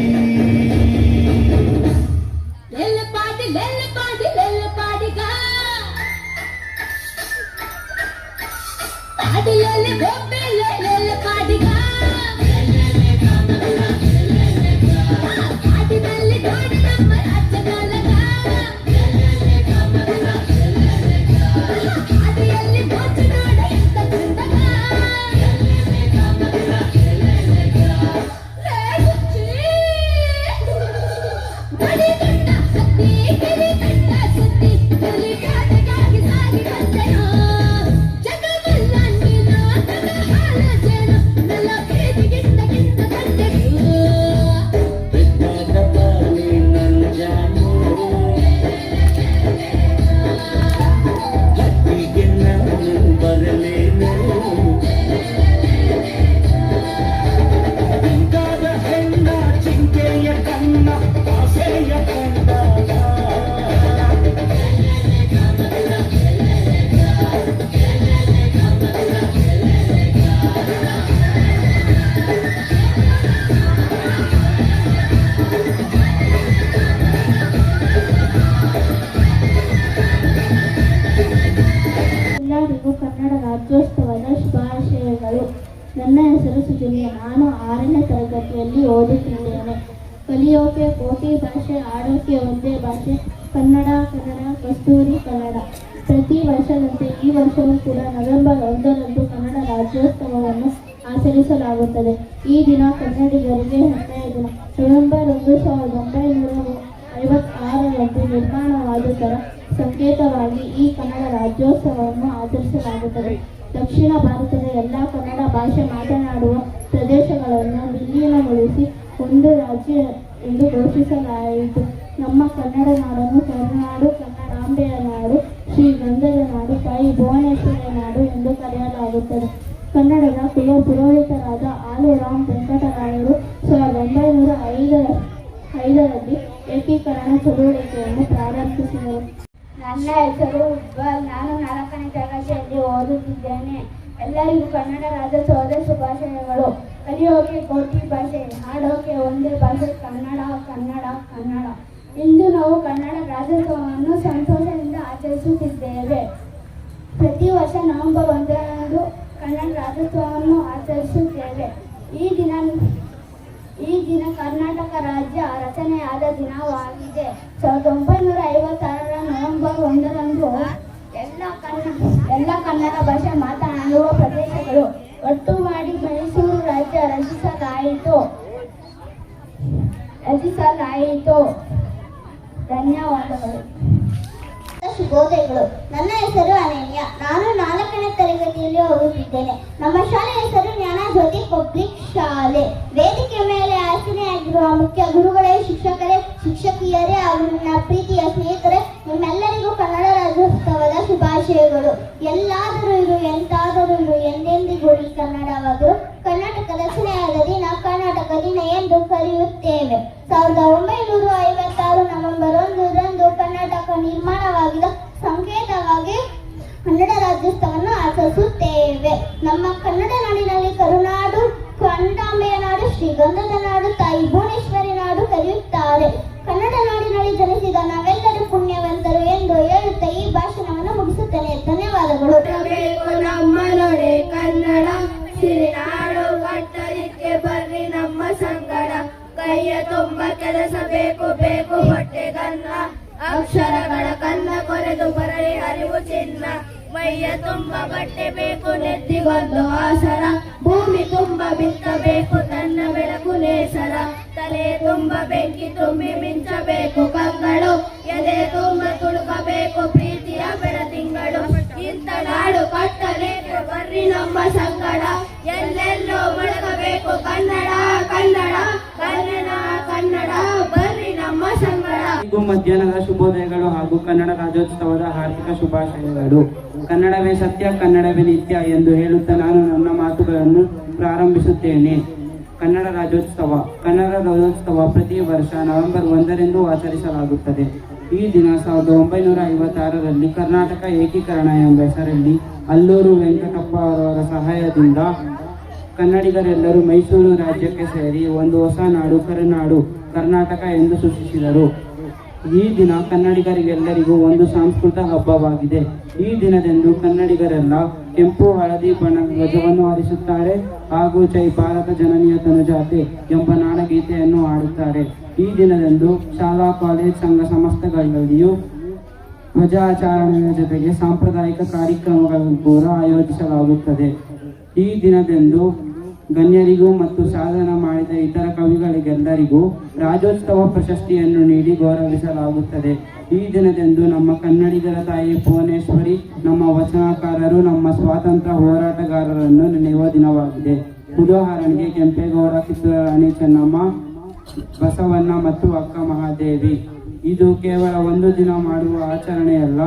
ಲೆಲ್ಲ ಪಾಡಿ ಲೆಲ್ಲ ಪಾಡಿ ಲೆಲ್ಲ ಪಾಡಿಗ, ಪಾಡಿ ಲೆಲ್ಲ ಗೋಪೆ ಲೆಲ್ಲ ಪಾಡಿಗ. ಪಾಡಿನಲ್ಲಿ ನೋಡಿ ನಮ್ಮ ರಾಜ್ಯಗಾಲಗ, ಪಾಡಿಯಲ್ಲಿ ಬೋಚು ನೋಡ ಎಂತ ಚಂದಗ. 6ನೇ ತರಗತಿಯಲ್ಲಿ ಓದುತ್ತಿದ್ದೇನೆ. ಕಲಿಯೋಕೆ ಕೋಟಿ ಭಾಷೆ, ಆಡೋಕೆ ಒಂದೇ ಭಾಷೆ, ಕನ್ನಡ ಕನ್ನಡ ಕಸ್ತೂರಿ ಕನ್ನಡ. ಪ್ರತಿ ವರ್ಷದಂತೆ ಈ ವರ್ಷವೂ ಕೂಡ ನವೆಂಬರ್ 1ರಂದು ಕನ್ನಡ ರಾಜ್ಯೋತ್ಸವವನ್ನು ಆಚರಿಸಲಾಗುತ್ತದೆ. ಈ ದಿನ ಕನ್ನಡಿಗರಿಗೆ ಹೆಮ್ಮೆಯ ದಿನ. ನವೆಂಬರ್ 1, 1956ರಂದು ನಿರ್ಮಾಣವಾದುದರ ಸಂಕೇತವಾಗಿ ಈ ಕನ್ನಡ ರಾಜ್ಯೋತ್ಸವವನ್ನು ಆಚರಿಸಲಾಗುತ್ತದೆ. ದಕ್ಷಿಣ ಭಾರತದ ಎಲ್ಲ ಕನ್ನಡ ಭಾಷೆ ಮಾತನಾಡುವ ಪ್ರದೇಶಗಳನ್ನು ವಿಲೀನಗೊಳಿಸಿ ಒಂದು ರಾಜ್ಯ ಎಂದು ಘೋಷಿಸಲಾಯಿತು. ನಮ್ಮ ಕನ್ನಡ ನಾಡನ್ನು ಕರುನಾಡು, ಕನ್ನಡಾಂಬೆಯ ನಾಡು, ಶ್ರೀಗಂಧದ ನಾಡು, ತಾಯಿ ಭುವನೇಶ್ವರಿಯ ನಾಡು ಎಂದು ಕರೆಯಲಾಗುತ್ತದೆ. ಕನ್ನಡದ ಕುಲ ಪುರೋಹಿತರಾದ ಆಲೂರಾಮ್ ವೆಂಕಟರಾಯರು 1905ರಲ್ಲಿ ಏಕೀಕರಣ ಚಳುವಳಿಕೆಯನ್ನು ಪ್ರಾರಂಭಿಸಿದರು. ನನ್ನ ಹೆಸರು ಉಜ್ವಲ್. ನಾನು 4ನೇ ತರಗತಿಯಲ್ಲಿ ಓದುತ್ತಿದ್ದೇನೆ. ಎಲ್ಲರಿಗೂ ಕನ್ನಡ ರಾಜ್ಯೋತ್ಸವದ ಶುಭಾಶಯಗಳು. ಕಲಿಯೋಕೆ ಕೋಟಿ ಭಾಷೆ, ಹಾಡೋಕೆ ಒಂದೇ ಭಾಷೆ, ಕನ್ನಡ ಕನ್ನಡ ಕನ್ನಡ. ಇಂದು ನಾವು ಕನ್ನಡ ರಾಜ್ಯೋತ್ಸವವನ್ನು ಸಂತೋಷದಿಂದ ಆಚರಿಸುತ್ತಿದ್ದೇವೆ. ಪ್ರತಿ ವರ್ಷ ನವೆಂಬರ್ 1ರಂದು ಕನ್ನಡ ರಾಜ್ಯೋತ್ಸವವನ್ನು ಆಚರಿಸುತ್ತೇವೆ. ಈ ದಿನ ಕರ್ನಾಟಕ ರಾಜ್ಯ ರಚನೆಯಾದ ದಿನವಾಗಿದೆ. 1956ರ ನವೆಂಬರ್ 1ರಂದು ಎಲ್ಲ ಕನ್ನಡ ಭಾಷೆ ಮಾತನಾಡುವ ಪ್ರದೇಶಗಳು ಒಟ್ಟು ಮಾಡಿ ಮೈಸೂರು ರಾಜ್ಯ ರಚಿಸಲಾಯಿತು. ಧನ್ಯವಾದಗಳು. ಶುಭೋದಯಗಳು. ನನ್ನ ಹೆಸರು ಅನನ್ಯ. ನಾನು 4ನೇ ತರಗತಿಯಲ್ಲಿ ಓದುತ್ತಿದ್ದೇನೆ. ನಮ್ಮ ಶಾಲೆಯ ಹೆಸರು ಜ್ಞಾನಜ್ಯೋತಿ ಪಬ್ಲಿಕ್ ಶಾಲೆ. ವೇದಿಕೆ ಮೇಲೆ ಆಸೀನೆಯಾಗಿರುವ ಮುಖ್ಯ ಗುರುಗಳೇ, ಶಿಕ್ಷಕರೇ, ಶಿಕ್ಷಕಿಯರೇ ಹಾಗೂ ನನ್ನ ಪ್ರೀತಿಯ ಸ್ನೇಹಿತರೆ, ನಿಮ್ಮೆಲ್ಲರಿಗೂ ಕನ್ನಡ ರಾಜ್ಯೋತ್ಸವದ ಶುಭಾಶಯಗಳು. ಎಲ್ಲಾದರೂ ಇರು, ಎಂತಾದರೂ ಇರು, ಎಂದೆಂದಿಗೂ ಈ ಕನ್ನಡವಾದರು. ಕರ್ನಾಟಕ ರಚನೆಯಾದ ದಿನ ಕರ್ನಾಟಕ ದಿನ ಎಂದು ಕರೆಯುತ್ತೇವೆ. 1956 ನವೆಂಬರ್ 1ರಂದು ಕರ್ನಾಟಕ ನಿರ್ಮಾಣವಾಗಿದ್ದ ಸಂಕೇತವಾಗಿ ಕನ್ನಡ ರಾಜ್ಯೋತ್ಸವವನ್ನು ಆಚರಿಸುತ್ತೇವೆ. ನಮ್ಮ ಕನ್ನಡ ನಾಡಿನಲ್ಲಿ ಕರುನಾಡು, ಕನ್ನಡಾಂಬೆಯ ನಾಡು, ಶ್ರೀಗಂಧದ ನಾಡು, ತಾಯಿ ಭುವನೇಶ್ವರಿ ನಾಡು ಕರೆಯುತ್ತಾರೆ. ಕನ್ನಡ ನಾಡಿನಲ್ಲಿ ಜನಿಸಿದ ನಾವೆಲ್ಲರೂ ಪುಣ್ಯವಂತರು ಎಂದು ಹೇಳುತ್ತಾ ಈ ಭಾಷಣವನ್ನು ಮುಗಿಸುತ್ತೇನೆ. ಧನ್ಯವಾದಗಳು. ನಮ್ಮ ನಡೆ ಕನ್ನಡ ಸಿರಿನಾಡು, ಕಟ್ಟಲಿಕ್ಕೆ ಬರ್ರಿ ನಮ್ಮ ಸಂಗಡ. ಕೈಯ ತುಂಬ ಕೆಲಸ ಬೇಕು ಬೇಕು ಹೊಟ್ಟೆಗನ್ನ, ಅಕ್ಷರಗಳ ಕನ್ನ ಕೊರೆದು ಬರಲಿ ಅರಿವು ಚಿನ್ನ. ಮೈಯ ತುಂಬ ಬಟ್ಟೆ ಬೇಕು, ನೆತ್ತಿಗೊಂದು ಆಸರ. ಭೂಮಿ ತುಂಬ ಬಿತ್ತಬೇಕು ತನ್ನ ಬೆಳಕು ನೇಸರ. ತಲೆ ತುಂಬ ಬೆಂಕಿ ತುಂಬಿ ಮಿಂಚಬೇಕು ಕಂಗಳು. ಎದೆ ತುಂಬ ತುಳುಕಬೇಕು ಪ್ರೀತಿಯ ಬೆಳತಿಂಗಳು. ಇಂಥ ನಾಡು ಕಟ್ಟಲಿಕ್ಕೆ ಬರ್ರಿ ನಮ್ಮ ಸಂಗಡ. ಎಲ್ಲೆಲ್ಲೋ ಮೊಳಗಬೇಕು ಕನ್ನಡ ಕನ್ನಡ ಕನ್ನಡ ಕನ್ನಡ, ಬರ್ರಿ ನಮ್ಮ ಸಂಗಡ. ಮಧ್ಯಾಹ್ನದ ಶುಭೋದಯಗಳು ಹಾಗೂ ಕನ್ನಡ ರಾಜ್ಯೋತ್ಸವದ ಹಾರ್ದಿಕ ಶುಭಾಶಯಗಳು. ಕನ್ನಡವೇ ಸತ್ಯ, ಕನ್ನಡವೇ ನಿತ್ಯ ಎಂದು ಹೇಳುತ್ತಾ ನಾನು ನನ್ನ ಮಾತುಗಳನ್ನು ಪ್ರಾರಂಭಿಸುತ್ತೇನೆ. ಕನ್ನಡ ರಾಜ್ಯೋತ್ಸವ ಪ್ರತಿ ವರ್ಷ ನವೆಂಬರ್ 1ರಂದು ಆಚರಿಸಲಾಗುತ್ತದೆ. ಈ ದಿನ 1956ರಲ್ಲಿ ಕರ್ನಾಟಕ ಏಕೀಕರಣ ಎಂಬ ಹೆಸರಲ್ಲಿ ಅಲ್ಲೂರು ವೆಂಕಟಪ್ಪ ಅವರ ಸಹಾಯದಿಂದ ಕನ್ನಡಿಗರೆಲ್ಲರೂ ಮೈಸೂರು ರಾಜ್ಯಕ್ಕೆ ಸೇರಿ ಒಂದು ಹೊಸ ನಾಡು, ಕರುನಾಡು ಕರ್ನಾಟಕ ಎಂದು ಸೃಷ್ಟಿಸಿದರು. ಈ ದಿನ ಕನ್ನಡಿಗರಿಗೆಲ್ಲರಿಗೂ ಒಂದು ಸಾಂಸ್ಕೃತಿಕ ಹಬ್ಬವಾಗಿದೆ. ಈ ದಿನದಂದು ಕನ್ನಡಿಗರೆಲ್ಲ ಕೆಂಪು ಹಳದಿ ಬಣ್ಣದ ಧ್ವಜವನ್ನು ಹಾರಿಸುತ್ತಾರೆ ಹಾಗೂ ಜೈ ಭಾರತ ಜನನಿಯ ತನುಜಾತೆ ಎಂಬ ನಾಡಗೀತೆಯನ್ನು ಹಾಡುತ್ತಾರೆ. ಈ ದಿನದಂದು ಶಾಲಾ, ಕಾಲೇಜ್, ಸಂಘ ಸಂಸ್ಥೆಗಳಲ್ಲಿಯೂ ಧ್ವಜಾಚರಣೆಯ ಜೊತೆಗೆ ಸಾಂಪ್ರದಾಯಿಕ ಕಾರ್ಯಕ್ರಮಗಳನ್ನು ಕೂಡ ಆಯೋಜಿಸಲಾಗುತ್ತದೆ. ಈ ದಿನದಂದು ಗಣ್ಯರಿಗೂ ಮತ್ತು ಸಾಧನೆ ಮಾಡಿದ ಇತರ ಕವಿಗಳಿಗೆಲ್ಲರಿಗೂ ರಾಜ್ಯೋತ್ಸವ ಪ್ರಶಸ್ತಿಯನ್ನು ನೀಡಿ ಗೌರವಿಸಲಾಗುತ್ತದೆ. ಈ ದಿನದಂದು ನಮ್ಮ ಕನ್ನಡಿಗರ ತಾಯಿ ಭುವನೇಶ್ವರಿ, ನಮ್ಮ ವಚನಕಾರರು, ನಮ್ಮ ಸ್ವಾತಂತ್ರ್ಯ ಹೋರಾಟಗಾರರನ್ನು ನೆನೆಯುವ ದಿನವಾಗಿದೆ. ಉದಾಹರಣೆಗೆ ಕೆಂಪೇಗೌಡ, ಕಿತ್ತೂರು ರಾಣಿ ಚೆನ್ನಮ್ಮ, ಬಸವಣ್ಣ ಮತ್ತು ಅಕ್ಕ ಮಹಾದೇವಿ. ಇದು ಕೇವಲ ಒಂದು ದಿನ ಮಾಡುವ ಆಚರಣೆಯಲ್ಲ,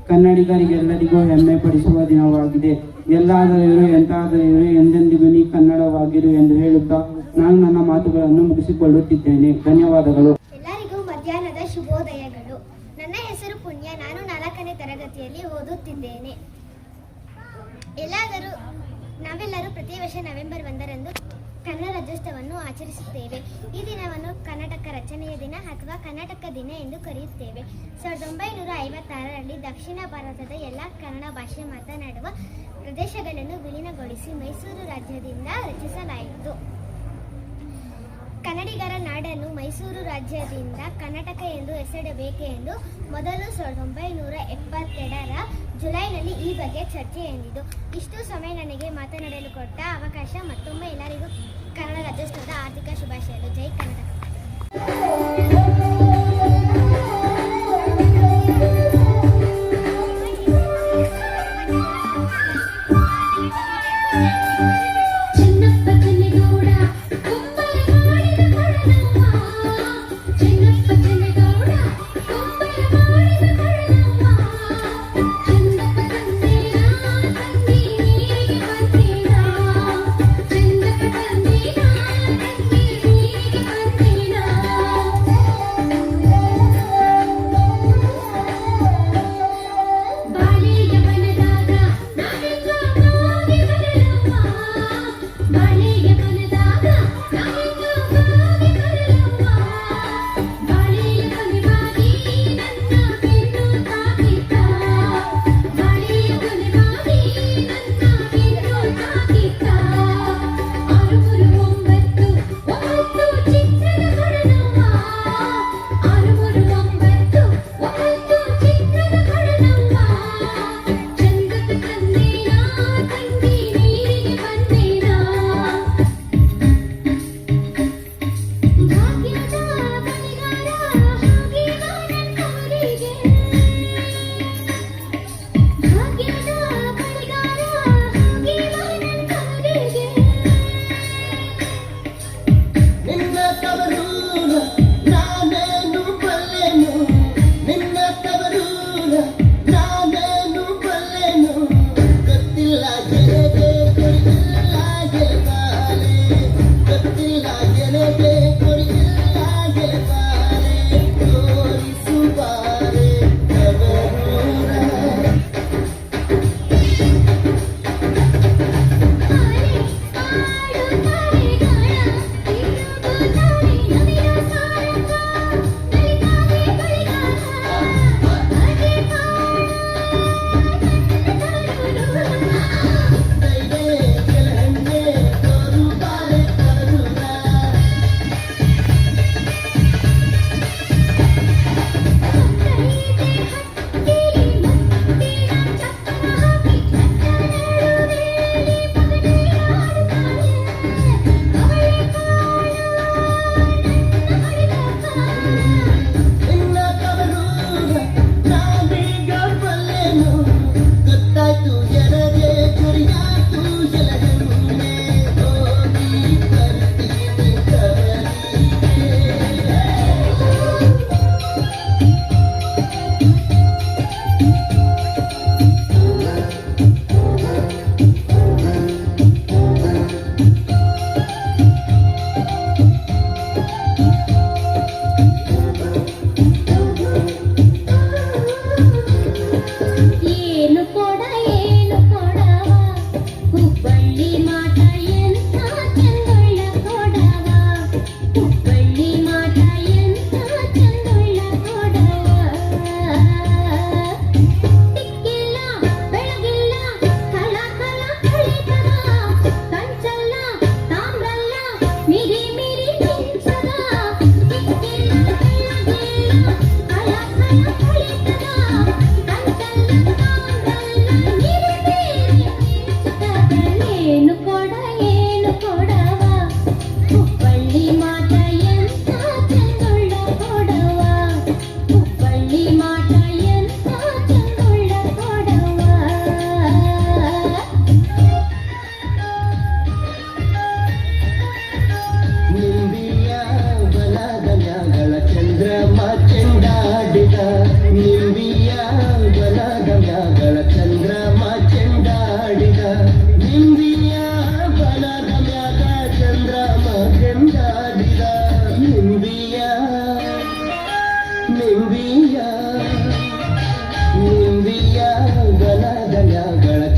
ಕನ್ನಡಿಗರಿಗೆಲ್ಲರಿಗೂ ಹೆಮ್ಮೆ ಪಡಿಸುವ ದಿನವಾಗಿದೆ. ಎಲ್ಲಾದರೂ ಇರು, ಎಂತಾದರೂ ಇರು, ಎಂದೆಂದಿಗೂ ನೀ ಕನ್ನಡವಾಗಿರು ಎಂದು ಹೇಳುತ್ತಾ ನಾನು ನನ್ನ ಮಾತುಗಳನ್ನು ಮುಗಿಸಿಕೊಳ್ಳುತ್ತಿದ್ದೇನೆ. ಧನ್ಯವಾದಗಳು. ಎಲ್ಲರಿಗೂ ಮಧ್ಯಾಹ್ನದ ಶುಭೋದಯಗಳು. ನನ್ನ ಹೆಸರು ಪುಣ್ಯ. ನಾನು 4ನೇ ತರಗತಿಯಲ್ಲಿ ಓದುತ್ತಿದ್ದೇನೆ. ನಾವೆಲ್ಲರೂ ಪ್ರತಿ ವರ್ಷ ನವೆಂಬರ್ 1ರಂದು ಕನ್ನಡ ರಾಜ್ಯೋತ್ಸವವನ್ನು ಆಚರಿಸುತ್ತೇವೆ. ಈ ದಿನವನ್ನು ಕರ್ನಾಟಕ ರಚನೆಯ ದಿನ ಅಥವಾ ಕರ್ನಾಟಕ ದಿನ ಎಂದು ಕರೆಯುತ್ತೇವೆ. 1956ರಲ್ಲಿ ದಕ್ಷಿಣ ಭಾರತದ ಎಲ್ಲ ಕನ್ನಡ ಭಾಷೆ ಮಾತನಾಡುವ ಪ್ರದೇಶಗಳನ್ನು ವಿಲೀನಗೊಳಿಸಿ ಮೈಸೂರು ರಾಜ್ಯದಿಂದ ರಚಿಸಲಾಯಿತು. ಕನ್ನಡಿಗರ ನಾಡನ್ನು ಮೈಸೂರು ರಾಜ್ಯದಿಂದ ಕರ್ನಾಟಕ ಎಂದು ಹೆಸರಿಡಬೇಕೆಂದು ಮೊದಲು 1972ರ ಜುಲೈನಲ್ಲಿ ಈ ಬಗ್ಗೆ ಚರ್ಚೆ ಎಂದಿದ್ದು. ಇಷ್ಟು ಸಮಯ ನನಗೆ ಮಾತನಾಡಲು ಕೊಟ್ಟ ಅವಕಾಶ ಮತ್ತೊಮ್ಮೆ ಎಲ್ಲರಿಗೂ ಕನ್ನಡ ರಾಜ್ಯೋತ್ಸವದ ಆರ್ಥಿಕ ಶುಭಾಶಯಗಳು. ಜೈ ಕರ್ನಾಟಕ.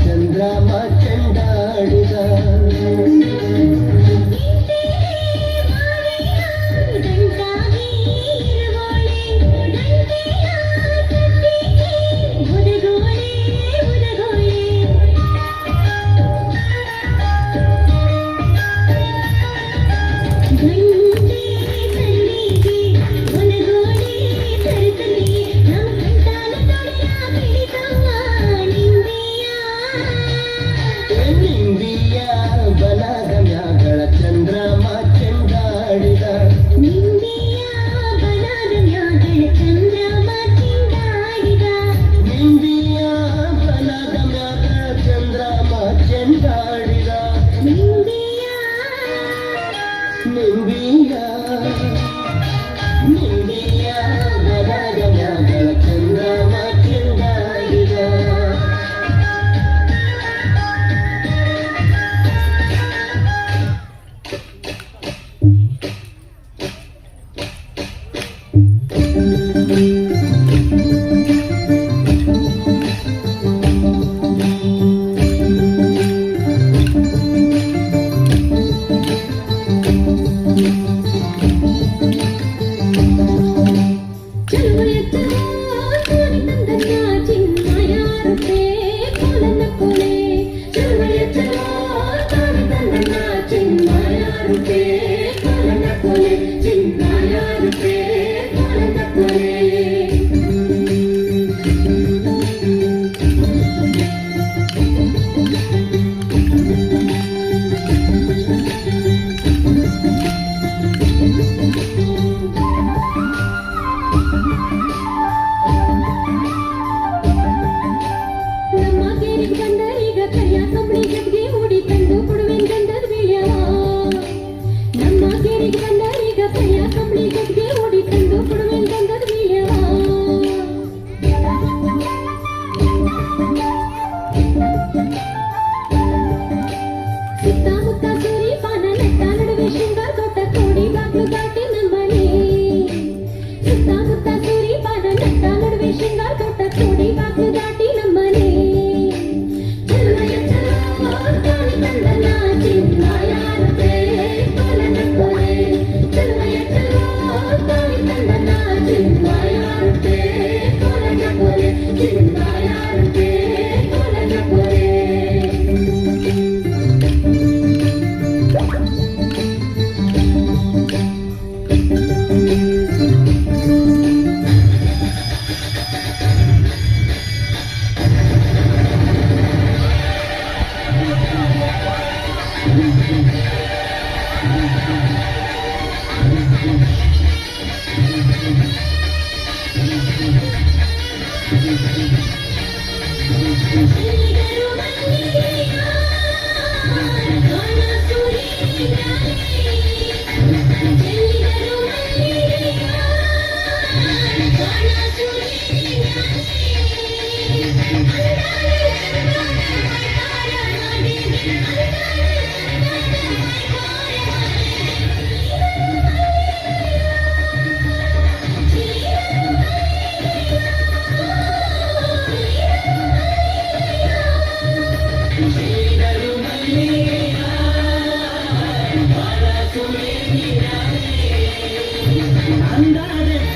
ಚಂದ್ರಮ ಚಂಡಾಡಿದ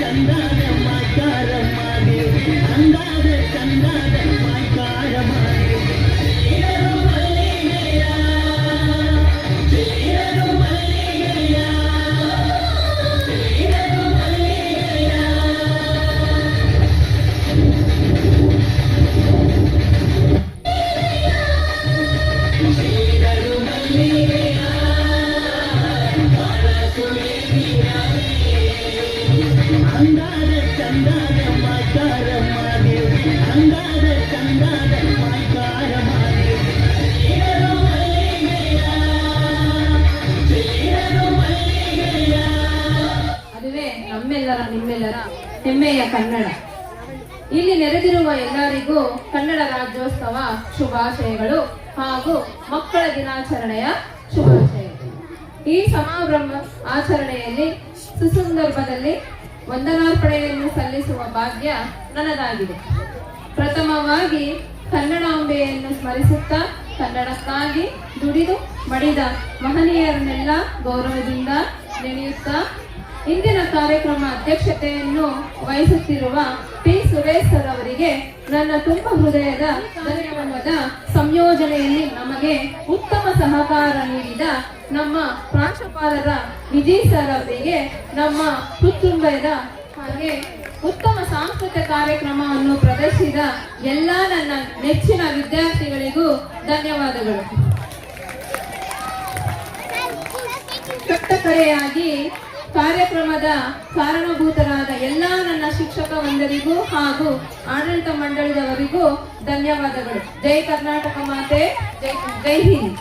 ಚಂದಾದ ಮಾತಾರಮ್ಮ ದೇವಿ ಅಂದಾದ ಚಂದಾದ ಮಾತಾರಮ್ಮ ಅಂದಾದ ಚಂದಾದ ಮಾತಾರಮ್ಮ ದೇವಿ ಅಂದಾದ ಚಂದಾದ ಮಾತಾರಮ್ಮ ಅದುವೇ ನಮ್ಮೆಲ್ಲರ ನಿಮ್ಮೆಲ್ಲರ ಹೆಮ್ಮೆಯ ಕನ್ನಡ. ಇಲ್ಲಿ ನೆರೆದಿರುವ ಎಲ್ಲರಿಗೂ ಕನ್ನಡ ರಾಜ್ಯೋತ್ಸವ ಶುಭಾಶಯಗಳು ಹಾಗೂ ಮಕ್ಕಳ ದಿನಾಚರಣೆಯ ಶುಭಾಶಯಗಳು. ಈ ಸಮಾರಂಭ ಆಚರಣೆಯಲ್ಲಿ ಸುಸಂದರ್ಭದಲ್ಲಿ ವಂದನಾರ್ಪಣೆಯನ್ನು ಸಲ್ಲಿಸುವ ಭಾಗ್ಯ ನನ್ನದಾಗಿದೆ. ಪ್ರಥಮವಾಗಿ ಕನ್ನಡಾಂಬೆಯನ್ನು ಸ್ಮರಿಸುತ್ತಾ ಕನ್ನಡಕ್ಕಾಗಿ ದುಡಿದು ಮಡಿದ ಮಹನೀಯರನ್ನೆಲ್ಲ ಗೌರವದಿಂದ ನೆನೆಯುತ್ತಾ ಇಂದಿನ ಕಾರ್ಯಕ್ರಮ ಅಧ್ಯಕ್ಷತೆಯನ್ನು ವಹಿಸುತ್ತಿರುವ ಪಿ ಸುರೇಶ್ ಸರ್ ಅವರಿಗೆ ನನ್ನ ತುಂಬ ಹೃದಯದ ಧನ್ಯವಾದ. ಸಂಯೋಜನೆಯಲ್ಲಿ ನಮಗೆ ಉತ್ತಮ ಸಹಕಾರ ನೀಡಿದ ನಮ್ಮ ಪ್ರಾಂಶುಪಾಲರ ವಿಜಯ್ ಸರ್ ಅವರಿಗೆ ನಮ್ಮ ಹೃತ್ಪೂರ್ವಕವಾದ ಹಾಗೆ ಉತ್ತಮ ಸಾಂಸ್ಕೃತಿಕ ಕಾರ್ಯಕ್ರಮವನ್ನು ಪ್ರದರ್ಶಿಸಿದ ಎಲ್ಲ ನನ್ನ ನೆಚ್ಚಿನ ವಿದ್ಯಾರ್ಥಿಗಳಿಗೂ ಧನ್ಯವಾದಗಳು. ಕಟ್ಟಕಡೆಯಾಗಿ ಕಾರ್ಯಕ್ರಮದ ಕಾರಣಭೂತರಾದ ಎಲ್ಲ ನನ್ನ ಶಿಕ್ಷಕ ಬಂಧುಗಳಿಗೂ ಹಾಗೂ ಆಡಳಿತ ಮಂಡಳಿಯವರಿಗೂ ಧನ್ಯವಾದಗಳು. ಜೈ ಕರ್ನಾಟಕ ಮಾತೆ, ಜೈ ಹಿಂದ್.